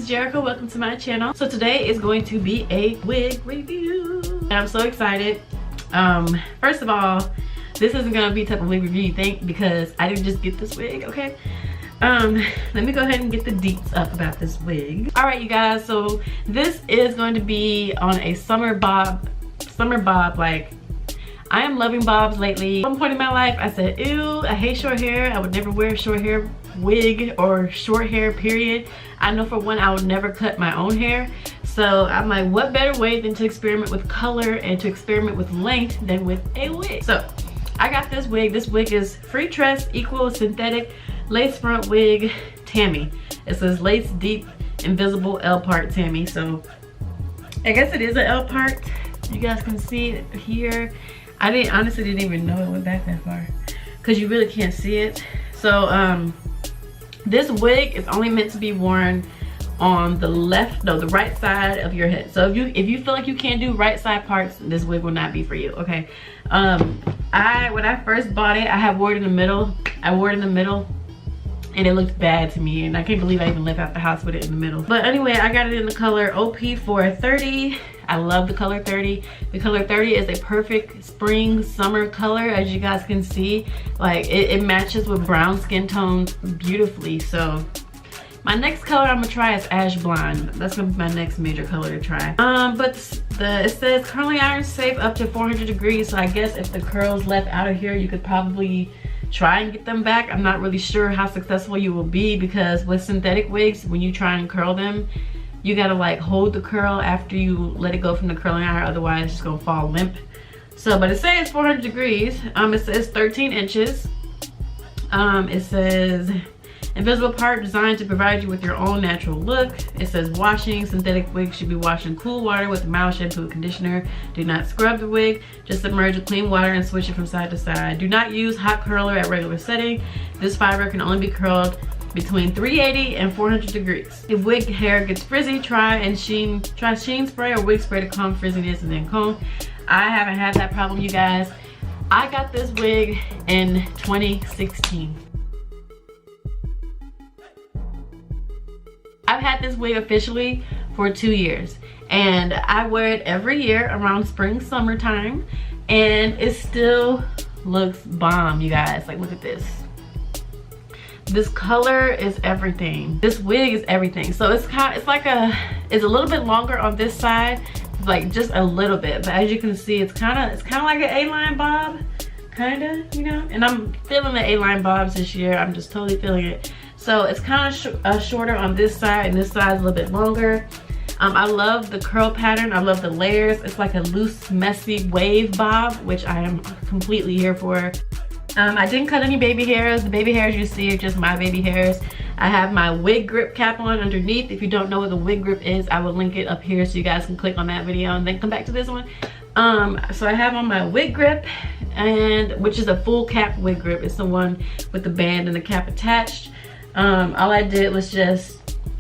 Jerika. Welcome to my channel. So today is going to be a wig review. And I'm so excited. First of all, this isn't gonna be the type of wig review you think because I didn't just get this wig, okay? Let me go ahead and get the deets up about this wig. All right, you guys, so this is going to be on a summer bob. Like, I am loving bobs lately. At some point in my life, I said, ew, I hate short hair. I would never wear a short hair wig or short hair, period. I know for one, I would never cut my own hair. So I'm like, what better way than to experiment with color and to experiment with length than with a wig? So I got this wig. This wig is freetress equal synthetic lace front wig Tammi. It says lace deep invisible L part Tammi. So I guess it is an L part. You guys can see it here. I honestly didn't even know it went back that far because you really can't see it. So this wig is only meant to be worn on the right side of your head. So if you feel like you can't do right side parts, this wig will not be for you, okay? When I first bought it, I had wore it in the middle. I wore it in the middle and it looked bad to me, and I can't believe I even left out the house with it in the middle. But anyway, I got it in the color OP430. I love the color 30. The color 30 is a perfect spring summer color, as you guys can see. Like it matches with brown skin tones beautifully. So my next color I'm gonna try is ash blonde. That's gonna be my next major color to try. But it says curling iron safe up to 400 degrees. So I guess if the curls left out of here, you could probably try and get them back. I'm not really sure how successful you will be because with synthetic wigs, when you try and curl them, you gotta like hold the curl after you let it go from the curling iron, otherwise it's just gonna fall limp. So, but it says 400 degrees. It says 13 inches. It says invisible part designed to provide you with your own natural look. It says washing. Synthetic wigs should be washed in cool water with mild shampoo and conditioner. Do not scrub the wig. Just submerge with clean water and switch it from side to side. Do not use hot curler at regular setting. This fiber can only be curled between 380 and 400 degrees. If wig hair gets frizzy, try sheen spray or wig spray to calm frizziness and then comb. I haven't had that problem, you guys. I got this wig in 2016. I've had this wig officially for 2 years, and I wear it every year around spring, summertime, and it still looks bomb, you guys. Like, look at this. This color is everything. This wig is everything. So it's a little bit longer on this side, like just a little bit. But as you can see, it's kind of like an A-line bob, kind of, you know. And I'm feeling the A-line bobs this year. I'm just totally feeling it. So it's kind of shorter on this side, and this side is a little bit longer. I love the curl pattern. I love the layers. It's like a loose, messy wave bob, which I am completely here for. I didn't cut any baby hairs. The baby hairs you see are just my baby hairs. I have my wig grip cap on underneath. If you don't know what the wig grip is, I will link it up here so you guys can click on that video and then come back to this one. So I have on my wig grip, and which is a full cap wig grip. It's the one with the band and the cap attached. All I did was just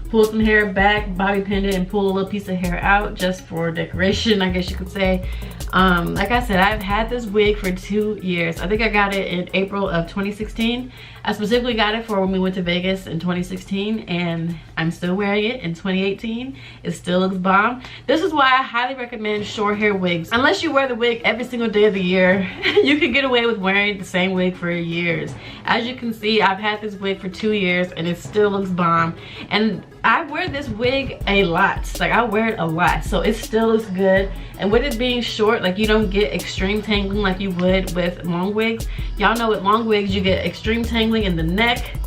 pull some hair back, bobby pinned it, and pull a little piece of hair out just for decoration, I guess you could say. Like I said, I've had this wig for 2 years. I think I got it in April of 2016. I specifically got it for when we went to Vegas in 2016, and I'm still wearing it in 2018. It still looks bomb. This is why I highly recommend short hair wigs. Unless you wear the wig every single day of the year, you can get away with wearing the same wig for years. As you can see, I've had this wig for 2 years and it still looks bomb. And I wear this wig a lot. Like, I wear it a lot, so it still looks good. And with it being short, like, you don't get extreme tangling like you would with long wigs. Y'all know with long wigs you get extreme tangling in the neck.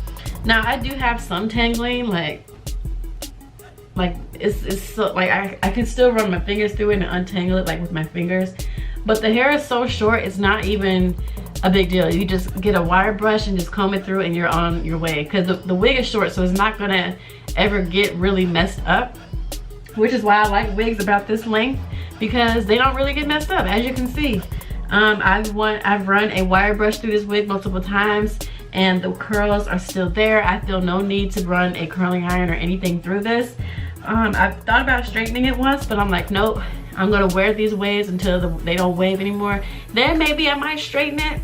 Now I do have some tangling, like it's so, like I can still run my fingers through it and untangle it like with my fingers, but the hair is so short it's not even a big deal. You just get a wire brush and just comb it through and you're on your way, because the wig is short, so it's not gonna ever get really messed up, which is why I like wigs about this length, because they don't really get messed up. As you can see, I've run a wire brush through this wig multiple times and the curls are still there. I feel no need to run a curling iron or anything through this. I've thought about straightening it once, but I'm like, nope, I'm gonna wear these waves until they don't wave anymore. Then maybe I might straighten it,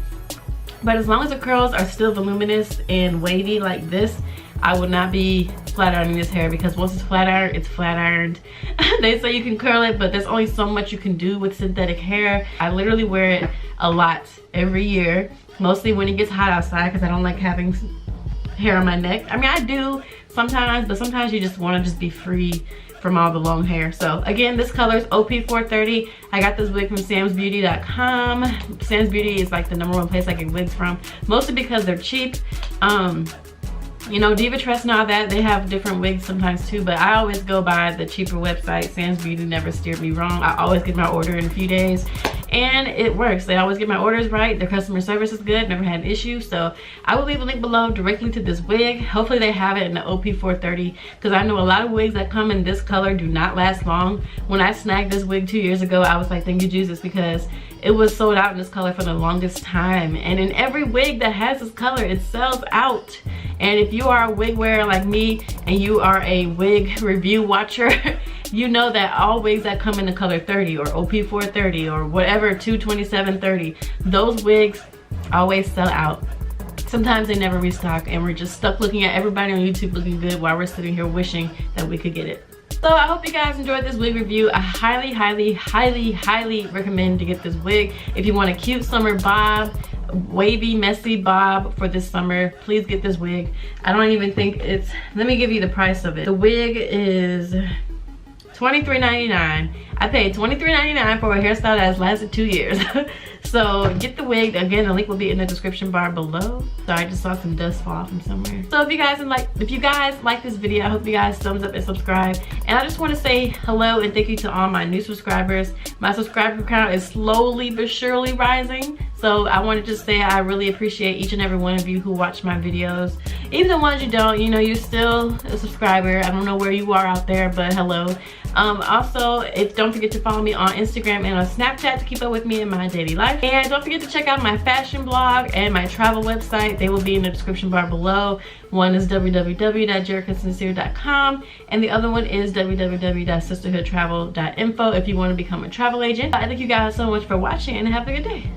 but as long as the curls are still voluminous and wavy like this, I would not be flat ironing this hair, because once it's flat ironed, it's flat ironed. They say you can curl it, but there's only so much you can do with synthetic hair. I literally wear it a lot every year, mostly when it gets hot outside, because I don't like having hair on my neck. I mean, I do sometimes, but sometimes you just want to just be free from all the long hair. So again, this color is OP430. I got this wig from samsbeauty.com. Sam's Beauty is like the #1 place I get wigs from, mostly because they're cheap. You know, Diva Trust and all that, they have different wigs sometimes too, but I always go by the cheaper website. Sam's Beauty never steered me wrong. I always get my order in a few days, and it works. They always get my orders right. Their customer service is good, never had an issue. So I will leave a link below directly to this wig. Hopefully they have it in the OP430, because I know a lot of wigs that come in this color do not last long. When I snagged this wig 2 years ago, I was like, thank you Jesus, because it was sold out in this color for the longest time. And in every wig that has this color, it sells out. And if you are a wig wearer like me, and you are a wig review watcher, you know that all wigs that come in the color 30 or OP430 or whatever, 22730, those wigs always sell out. Sometimes they never restock, and we're just stuck looking at everybody on YouTube looking good while we're sitting here wishing that we could get it. So I hope you guys enjoyed this wig review. I highly, highly, highly, highly recommend to get this wig. If you want a cute summer bob, wavy, messy bob for this summer, please get this wig. I don't even think it's, let me give you the price of it. The wig is $23.99. I paid $23.99 for a hairstyle that has lasted 2 years. So get the wig. Again, the link will be in the description bar below. So I just saw some dust fall from somewhere. So if you guys like this video, I hope you guys thumbs up and subscribe. And I just want to say hello and thank you to all my new subscribers. My subscriber count is slowly but surely rising. So I want to just say I really appreciate each and every one of you who watch my videos. Even the ones you don't, you know, you're still a subscriber. I don't know where you are out there, but hello. Also, don't forget to follow me on Instagram and on Snapchat to keep up with me in my daily life. And don't forget to check out my fashion blog and my travel website. They will be in the description bar below. One is www.jerikasincere.com and the other one is www.sisterhoodtravel.info if you want to become a travel agent. I thank you guys so much for watching and have a good day.